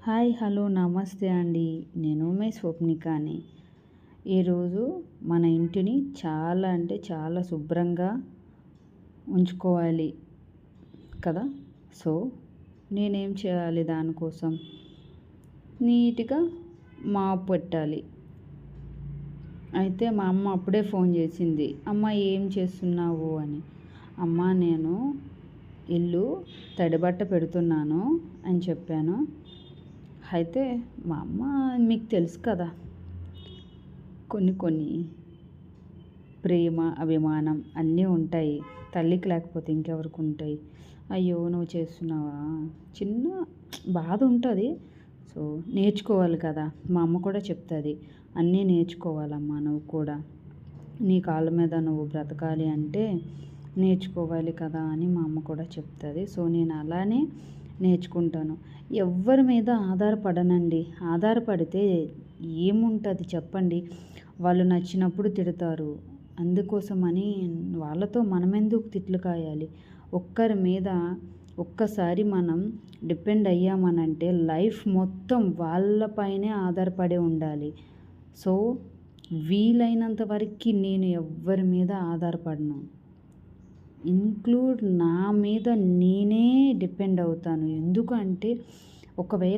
Hi hello నమస్తే అండి. నేను మీ స్వప్నికాని. ఈరోజు మన ఇంటిని చాలా అంటే చాలా శుభ్రంగా ఉంచుకోవాలి కదా. సో నేనేం చేయాలి దానికోసం? నీట్గా మాప్ పెట్టాలి. అయితే మా అమ్మ అప్పుడే ఫోన్ చేసింది. అమ్మ ఏం చేస్తున్నావు అని. అమ్మ నేను ఇల్లు తడిబట్ట పెడుతున్నాను అని చెప్పాను. అయితే మా అమ్మ మీకు తెలుసు కదా, కొన్ని కొన్ని ప్రేమ అభిమానం అన్నీ ఉంటాయి. తల్లికి లేకపోతే ఇంకెవరికి ఉంటాయి? అయ్యో నువ్వు చేస్తున్నావా, చిన్న బాధ ఉంటుంది. సో నేర్చుకోవాలి కదా. మా అమ్మ కూడా చెప్తుంది, అన్నీ నేర్చుకోవాలమ్మా నువ్వు కూడా, నీ కాళ్ళ మీద నువ్వు బ్రతకాలి అంటే నేర్చుకోవాలి కదా అని మా అమ్మ కూడా చెప్తుంది. సో నేను అలానే నేర్చుకుంటాను. ఎవ్వరి మీద ఆధారపడనండి. ఆధారపడితే ఏముంటుంది చెప్పండి? వాళ్ళు నచ్చినప్పుడు తిడతారు. అందుకోసమని వాళ్ళతో మనమెందుకు తిట్లు కాయాలి? ఒక్కరి మీద ఒక్కసారి మనం డిపెండ్ అయ్యామనంటే లైఫ్ మొత్తం వాళ్ళపైనే ఆధారపడి ఉండాలి. సో వీలైనంత వరకు నేను ఎవ్వరి మీద ఆధారపడను. ఇంక్లూడ్ నా మీద నేనే డిపెండ్ అవుతాను. ఎందుకంటే ఒకవేళ